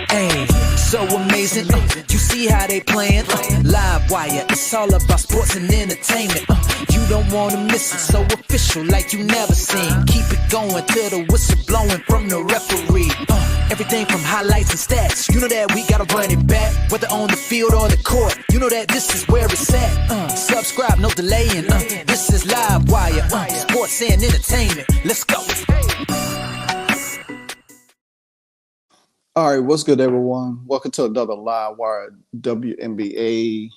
Hey, so amazing. You see how they playing? Live wire, it's all about sports and entertainment. You don't want to miss it, so official like you never seen. Keep it going till the whistle blowing from the referee. Everything from highlights and stats. You know that we gotta run it back, whether on the field or the court. You know that this is where it's at. Subscribe, no delaying. This is Live Wire, sports and entertainment. Let's go. All right, what's good, everyone? Welcome to another Live Wire WNBA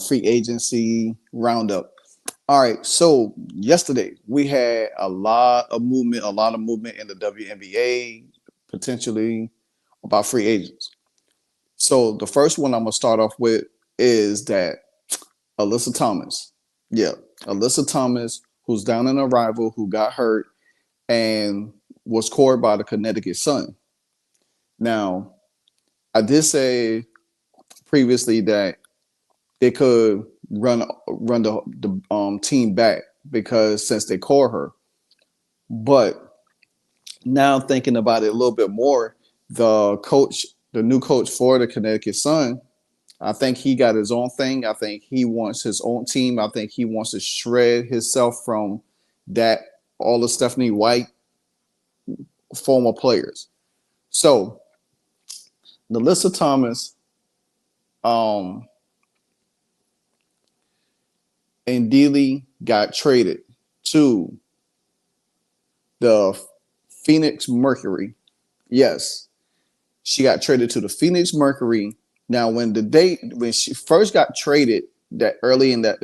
free agency roundup. All right, so yesterday we had a lot of movement in the WNBA, potentially about free agents. So the first one I'm gonna start off with is that Alyssa Thomas. Yeah, Alyssa Thomas, who's down in a rival, who got hurt and was cored by the Connecticut Sun. Now, I did say previously that they could run the team back because since they called her. But now thinking about it a little bit more, the new coach for the Connecticut Sun, I think he got his own thing. I think he wants his own team. I think he wants to shred himself from that, all the Stephanie White former players. So Alyssa Thomas and Dealey got traded to the Phoenix Mercury. Yes, she got traded to the Phoenix Mercury. Now, when she first got traded, that early in that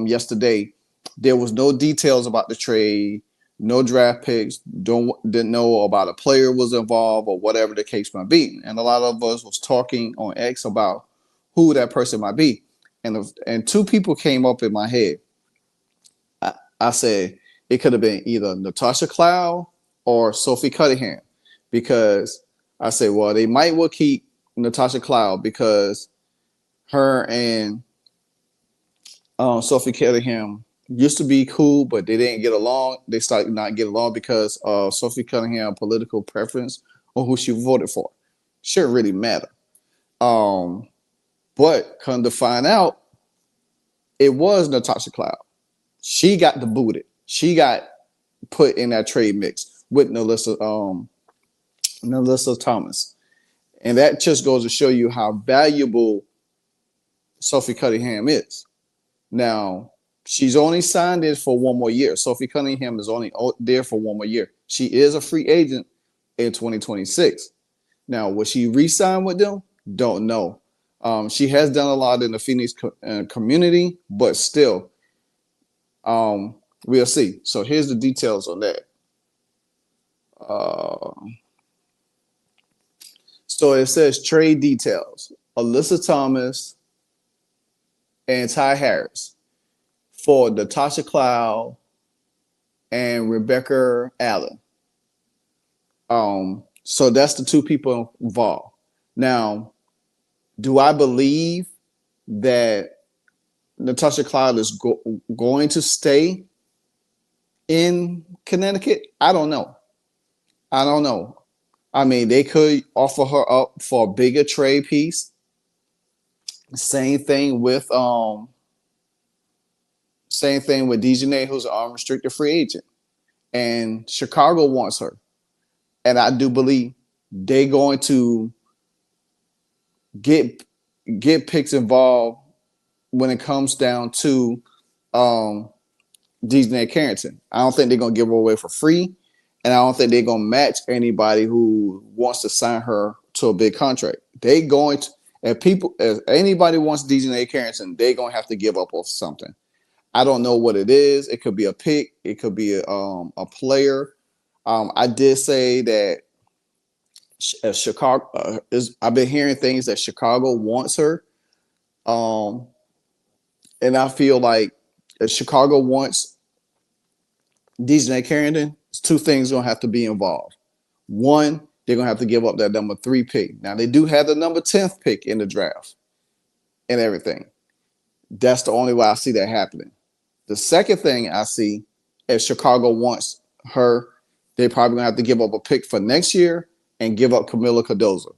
yesterday, there was no details about the trade, no draft picks, didn't know about a player was involved or whatever the case might be. And a lot of us was talking on X about who that person might be. And two people came up in my head. I said it could have been either Natasha Cloud or Sophie Cunningham, because I said, well, they might well keep Natasha Cloud because her and Sophie Cunningham used to be cool, but they didn't get along. They started not get along because of Sophie Cunningham political preference or who she voted for. Shouldn't really matter. But come to find out, it was Natasha Cloud. She got booted. She got put in that trade mix with Alyssa Thomas. And that just goes to show you how valuable Sophie Cunningham is. Now, she's only signed in for one more year. Sophie Cunningham is only there for one more year. She is a free agent in 2026. Now, will she re-sign with them? Don't know. She has done a lot in the Phoenix community, but still, we'll see. So here's the details on that. So it says trade details. Alyssa Thomas and Ty Harris for Natasha Cloud and Rebecca Allen. So that's the two people involved. Now, do I believe that Natasha Cloud is going to stay in Connecticut? I don't know. I mean, they could offer her up for a bigger trade piece. Same thing with Dejanay, who's an unrestricted free agent, and Chicago wants her, and I do believe they're going to get picks involved when it comes down to Dejanay Carrington. I don't think they're gonna give her away for free. And I don't think they're going to match anybody who wants to sign her to a big contract. They going to, if anybody wants Dejanay Carrington, they're going to have to give up on something. I don't know what it is. It could be a pick. It could be a player. I did say that Chicago I've been hearing things that Chicago wants her. And I feel like if Chicago wants Dejanay Carrington, two things going to have to be involved. One, they're going to have to give up that number 3 pick. Now, they do have the number 10th pick in the draft and everything. That's the only way I see that happening. The second thing I see, if Chicago wants her, they're probably going to have to give up a pick for next year and give up Camila Cardozo.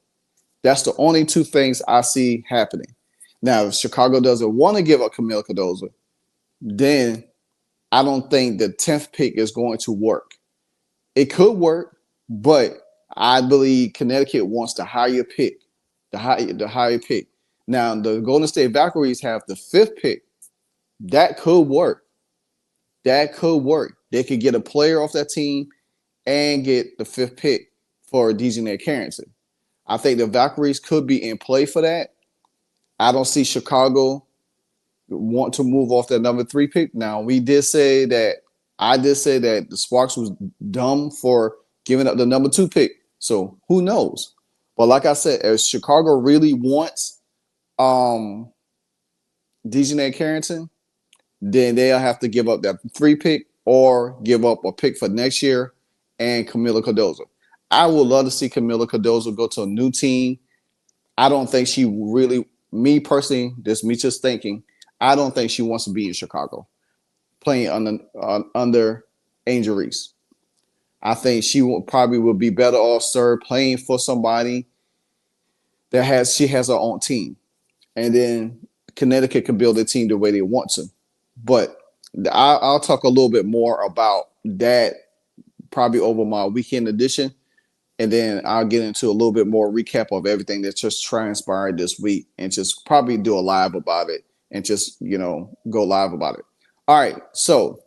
That's the only two things I see happening. Now, if Chicago doesn't want to give up Camila Cardozo, then I don't think the 10th pick is going to work. It could work, but I believe Connecticut wants the higher pick, the higher pick. Now, the Golden State Valkyries have the 5th pick. That could work. That could work. They could get a player off that team and get the 5th pick for Dejanay Carrington. I think the Valkyries could be in play for that. I don't see Chicago want to move off that number 3 pick. Now, I did say that the Sparks was dumb for giving up the number 2 pick. So who knows? But like I said, if Chicago really wants Dejanay Carrington, then they'll have to give up that 3 pick or give up a pick for next year and Camila Cardozo. I would love to see Camila Cardozo go to a new team. I don't think she really, me personally, me just thinking, I don't think she wants to be in Chicago playing under Angel Reese. I think she probably would be better off served playing for somebody she has her own team. And then Connecticut can build a team the way they want to. But I'll talk a little bit more about that probably over my weekend edition. And then I'll get into a little bit more recap of everything that just transpired this week and just probably do a live about it and just, go live about it. All right. So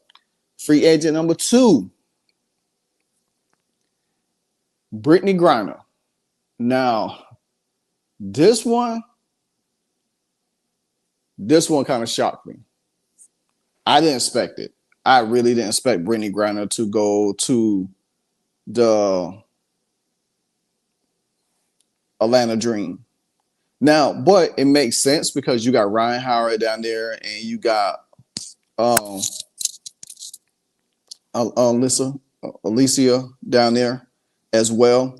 free agent number 2, Brittany Griner. Now, this one kind of shocked me. I didn't expect it. I really didn't expect Brittany Griner to go to the Atlanta Dream. Now, but it makes sense because you got Ryan Howard down there and you got Alicia down there as well.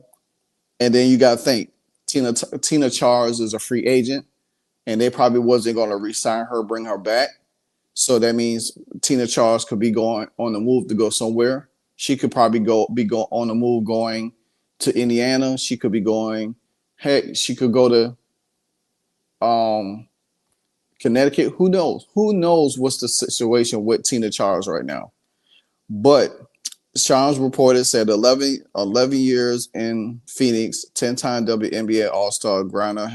And then you got to think Tina Charles is a free agent and they probably wasn't going to re-sign her, bring her back. So that means Tina Charles could be going on the move to go somewhere. She could probably be on the move going to Indiana. She could be going, she could go to Connecticut. Who knows? Who knows what's the situation with Tina Charles right now? But Shams reported said 11 years in Phoenix, 10-time WNBA All-Star. Griner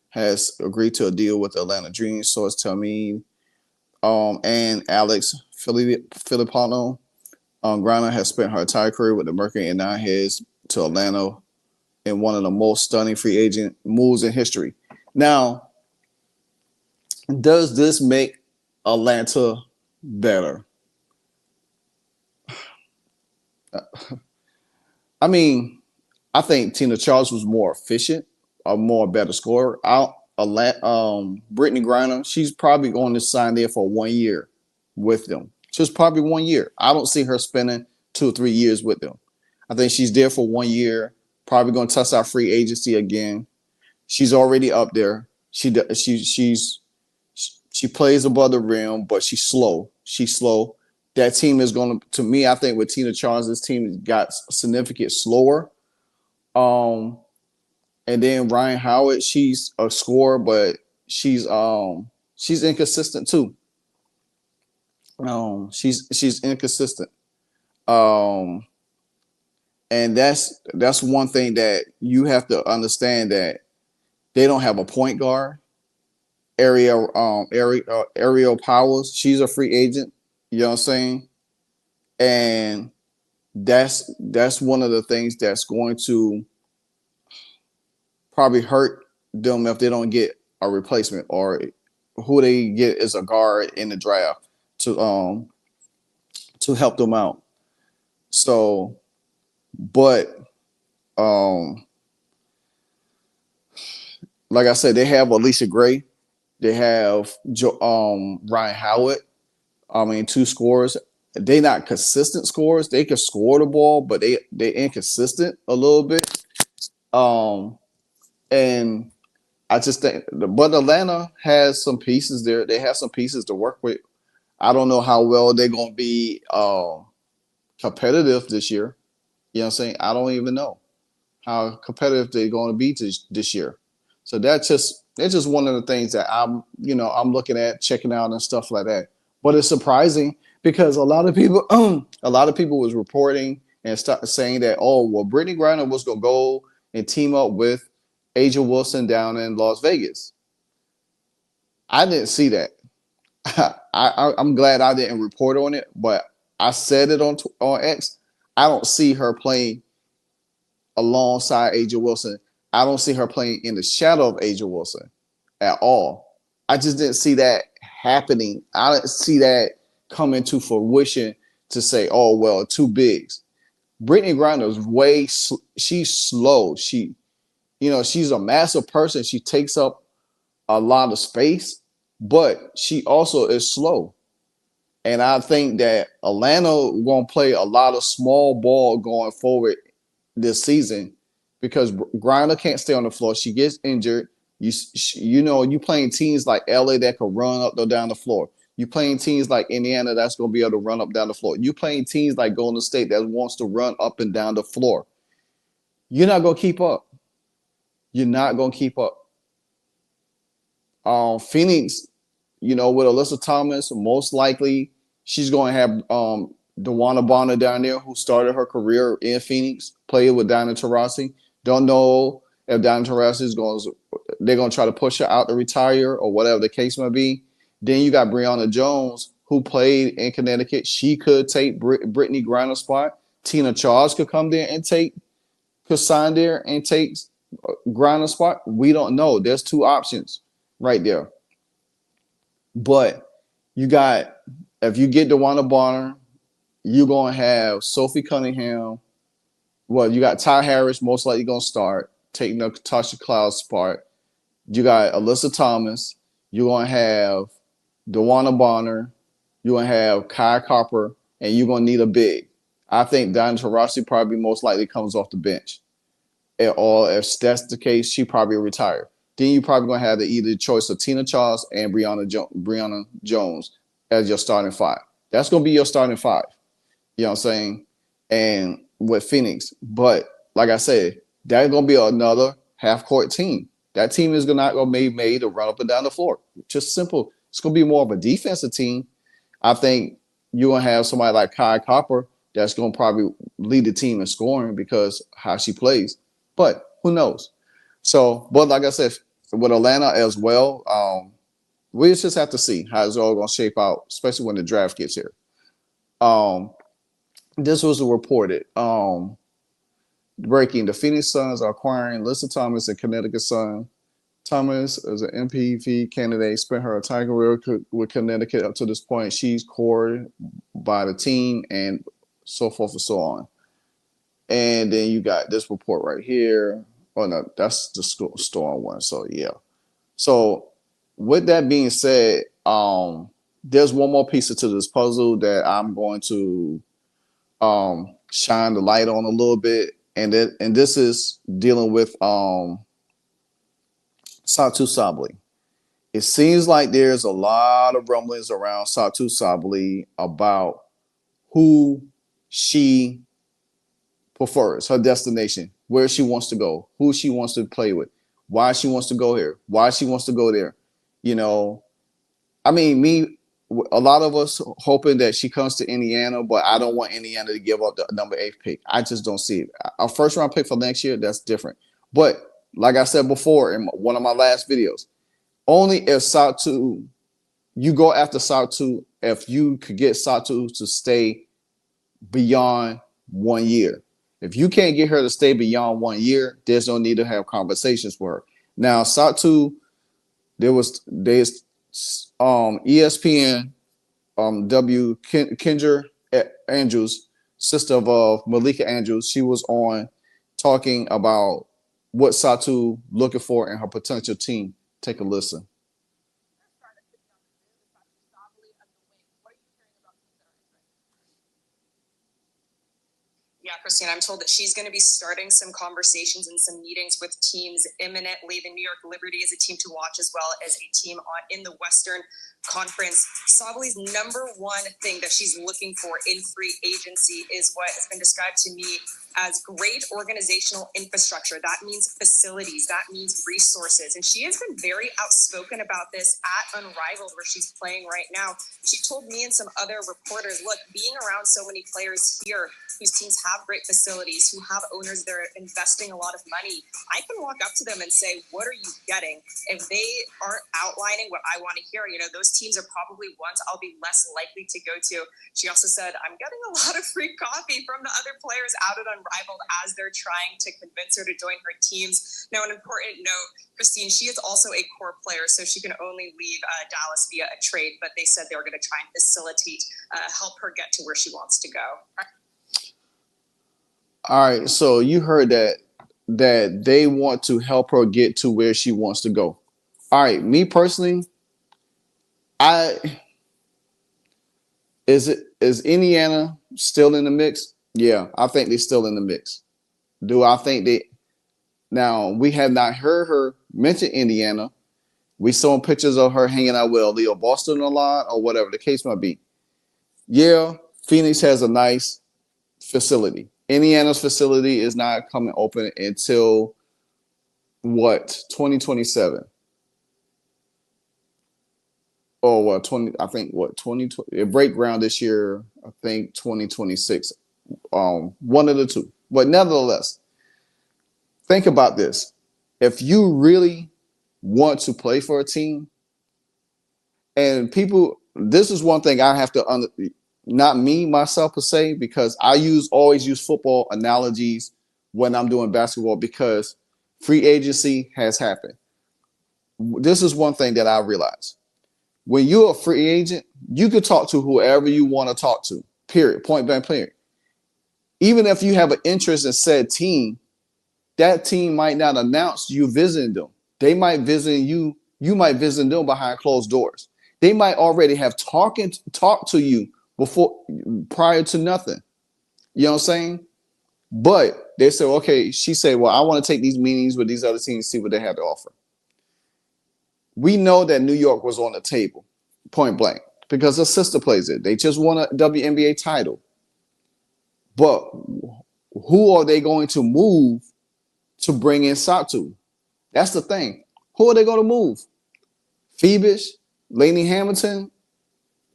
has agreed to a deal with the Atlanta Dream. Sources tell me, and Alex Filipano. Griner has spent her entire career with the Mercury and now heads to Atlanta in one of the most stunning free agent moves in history. Now, does this make Atlanta better? I mean, I think Tina Charles was more efficient, a better scorer. Brittany Griner, she's probably going to sign there for 1 year with them. Just probably 1 year. I don't see her spending 2 or 3 years with them. I think she's there for 1 year. Probably going to test out free agency again. She's already up there. She plays above the rim, but she's slow. That team is going to me, I think with Tina Charles, this team got significant slower. And then Ryan Howard, she's a scorer, but she's inconsistent too. She's inconsistent. And that's one thing that you have to understand, that they don't have a point guard. Ariel Powers, she's a free agent. You know what I'm saying? And that's one of the things that's going to probably hurt them if they don't get a replacement, or who they get as a guard in the draft to help them out. So, but like I said, they have Alicia Gray, they have Ryan Howard. 2 scorers. They not consistent scorers. They can score the ball, but they inconsistent a little bit. And I just think, but Atlanta has some pieces there. They have some pieces to work with. I don't know how well they're going to be competitive this year. You know what I'm saying? I don't even know. how competitive they're going to be this year. So that's just one of the things that I'm looking at, checking out and stuff like that. But it's surprising because a lot of people a lot of people was reporting and start saying that, oh well, Brittany Griner was gonna go and team up with Asia Wilson down in Las Vegas. I didn't see that. I'm glad I didn't report on it, but I said it on X. I don't see her playing alongside Asia Wilson. I don't see her playing in the shadow of Asia Wilson at all. I just didn't see that happening. I didn't see that coming to fruition to say, oh well, two bigs. Brittany Griner is she's slow. She's a massive person. She takes up a lot of space, but she also is slow. And I think that Atlanta won't play a lot of small ball going forward this season because Griner can't stay on the floor. She gets injured. You playing teams like LA that can run up or down the floor. You playing teams like Indiana that's going to be able to run up down the floor. You playing teams like Golden State that wants to run up and down the floor. You're not going to keep up. You're not going to keep up. Phoenix, with Alyssa Thomas, most likely she's going to have DeWanna Bonner down there, who started her career in Phoenix, played with Diana Taurasi. Don't know if Diana Taurasi they're going to try to push her out to retire or whatever the case may be. Then you got Brianna Jones, who played in Connecticut. She could take Brittany Griner's spot. Tina Charles could come there and could sign there and take Griner's spot. We don't know. There's two options right there. But if you get DeWanna Bonner, you're going to have Sophie Cunningham. Well, you got Ty Harris, most likely going to start, taking Natasha Cloud's spot. You got Alyssa Thomas. You're going to have DeWanna Bonner. You're going to have Kai Copper, and you're going to need a big. I think Diana Taurasi probably most likely comes off the bench. Or if that's the case, she probably retire. Then you're probably going to have either choice of Tina Charles and Brianna Jones as your starting five. That's going to be your starting five. You know what I'm saying? And with Phoenix. But like I said, that's going to be another half-court team. That team is not going to be made to run up and down the floor. Just simple. It's going to be more of a defensive team. I think you're going to have somebody like Kai Copper that's going to probably lead the team in scoring because how she plays. But who knows? So, but like I said, with Atlanta as well, we just have to see how it's all going to shape out, especially when the draft gets here. This was reported. Breaking: the Phoenix Suns are acquiring Alyssa Thomas and Connecticut Sun. Thomas is an MPV candidate, spent her entire career with Connecticut up to this point. She's cored by the team and so forth and so on. And then you got this report right here. Oh, no, that's the Storm one. So, yeah. So, with that being said, there's one more piece to this puzzle that I'm going to shine the light on a little bit. And this is dealing with Satou Sabally. It seems like there's a lot of rumblings around Satou Sabally about who she prefers, her destination, where she wants to go, who she wants to play with, why she wants to go here, why she wants to go there. A lot of us hoping that she comes to Indiana, but I don't want Indiana to give up the number 8 pick. I just don't see it. Our first round pick for next year, that's different. But like I said before in one of my last videos, only if Satou, you go after Satou if you could get Satou to stay beyond 1 year. If you can't get her to stay beyond 1 year, there's no need to have conversations with her. Now, Satou, there's ESPN, Kendra Andrews, sister of Malika Andrews. She was on talking about what Satou looking for in her potential team. Take a listen. Yeah, Christine, I'm told that she's going to be starting some conversations and some meetings with teams imminently. The New York Liberty is a team to watch, as well as a team in the Western Conference. Sabli's number one thing that she's looking for in free agency is what has been described to me as great organizational infrastructure. That means facilities, that means resources. And she has been very outspoken about this at Unrivaled, where she's playing right now. She told me and some other reporters, look, being around so many players here whose teams have great facilities, who have owners that are investing a lot of money, I can walk up to them and say, what are you getting? If they aren't outlining what I want to hear, those teams are probably ones I'll be less likely to go to. She also said, I'm getting a lot of free coffee from the other players out at Unrivaled as they're trying to convince her to join her teams. Now, an important note, Christine, she is also a core player, so she can only leave Dallas via a trade, but they said they were going to try and facilitate, help her get to where she wants to go. All right, so you heard that they want to help her get to where she wants to go. All right, me personally, is Indiana still in the mix? Yeah, I think they're still in the mix. Do I think now we have not heard her mention Indiana. We saw pictures of her hanging out with Leo Boston a lot or whatever the case might be. Yeah, Phoenix has a nice facility. Indiana's facility is not coming open until 2027. Or what 20 I think what 2020 it break ground this year, I think 2026. One of the two. But nevertheless, think about this. If you really want to play for a team, and people, this is one thing I have to not me myself per se, because I always use football analogies when I'm doing basketball, because free agency has happened. This is one thing that I realized. When you're a free agent, you can talk to whoever you want to talk to, period, point blank, period. Even if you have an interest in said team, that team might not announce you visiting them. They might visit you. You might visit them behind closed doors. They might already have talked to you prior to nothing. You know what I'm saying? But they say, okay, she said, well, I want to take these meetings with these other teams, see what they have to offer. We know that New York was on the table, point blank, because her sister plays it. They just won a WNBA title. But who are they going to move to bring in Satu? That's the thing. Who are they going to move? Phoebus, Lainey Hamilton,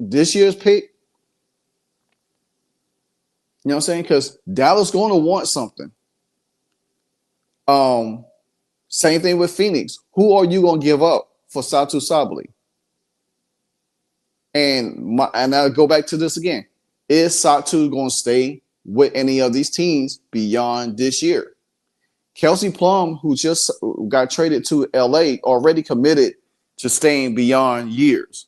this year's pick? You know what I'm saying? Because Dallas going to want something. Same thing with Phoenix. Who are you going to give up for Satu Sabally? And I'll go back to this again. Is Satu going to stay with any of these teams beyond this year? Kelsey Plum, who just got traded to LA, already committed to staying beyond years.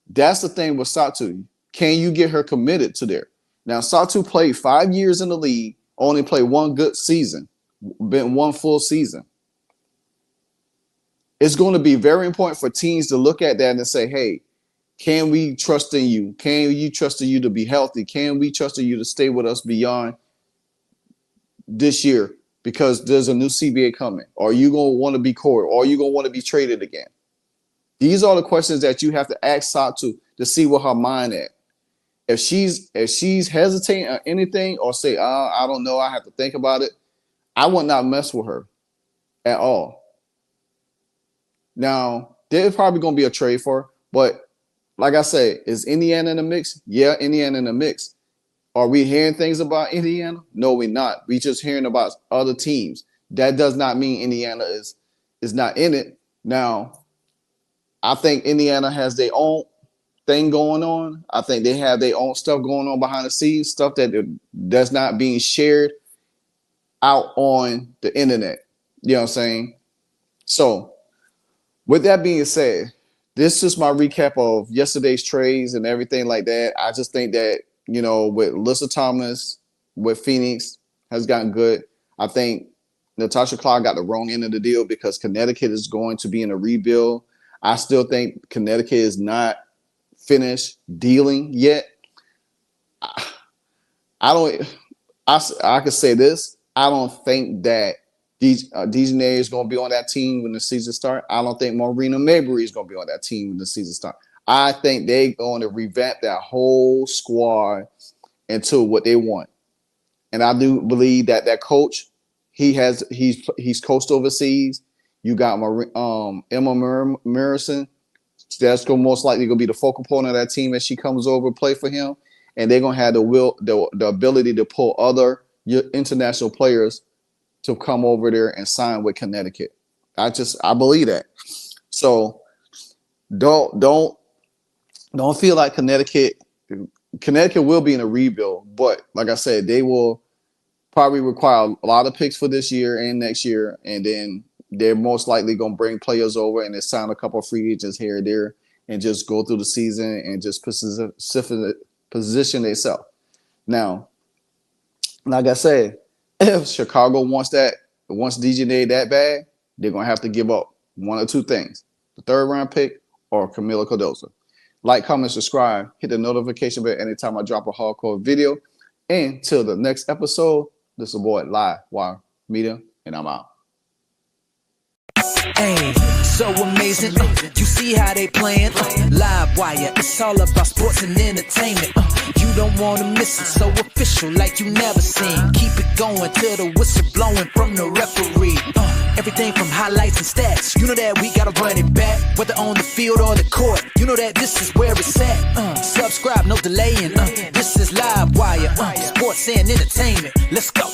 That's the thing with Satu. Can you get her committed to there? Now, Satu played 5 years in the league, only played one good season, been one full season. It's going to be very important for teams to look at that and say, hey, can we trust in you? Can we trust in you to be healthy? Can we trust in you to stay with us beyond this year? Because there's a new CBA coming. Are you going to want to be core? Or are you going to want to be traded again? These are the questions that you have to ask Satu to see what her mind at. If she's hesitating or anything, or say, I don't know, I have to think about it, I would not mess with her at all. Now, there's probably going to be a trade for her, but like I say, is Indiana in the mix? Yeah, Indiana in the mix. Are we hearing things about Indiana? No, we're not. We just hearing about other teams. That does not mean Indiana is not in it. Now, I think Indiana has their own thing going on. I think they have their own stuff going on behind the scenes, stuff that's not being shared out on the internet. You know what I'm saying? So, with that being said, this is my recap of yesterday's trades and everything like that. I just think that, with Alyssa Thomas, with Phoenix, has gotten good. I think Natasha Cloud got the wrong end of the deal because Connecticut is going to be in a rebuild. I still think Connecticut is not finished dealing yet. I don't. I could say this. I don't think that Dejanay is going to be on that team when the season starts. I don't think Marina Mabrey is going to be on that team when the season starts. I think they're going to revamp that whole squad into what they want. And I do believe that that coach, he's coached overseas. You got Emma Morrison. That's going most likely going to be the focal point of that team as she comes over to play for him. And they're going to have the ability to pull other international players to come over there and sign with Connecticut. I believe that. So don't feel like Connecticut will be in a rebuild, but like I said, they will probably require a lot of picks for this year and next year, and then they're most likely going to bring players over and they sign a couple of free agents here and there and just go through the season and just position themselves. Now, like I said, if Chicago wants DJ that bad, they're going to have to give up one or two things: the third round pick or Camila Cardoso. Like, comment, subscribe, hit the notification bell anytime I drop a hardcore video. And till the next episode, this is your boy Live Wire Media, and I'm out. Hey, so amazing. You see how they playing? Live wire, it's all about sports and entertainment. You don't want to miss it, so official like you never seen. Keep it going till the whistle blowing from the referee. Everything from highlights and stats. You know that we gotta run it back, whether on the field or the court. You know that this is where it's at. Subscribe, no delaying. This is Live Wire, sports and entertainment. Let's go.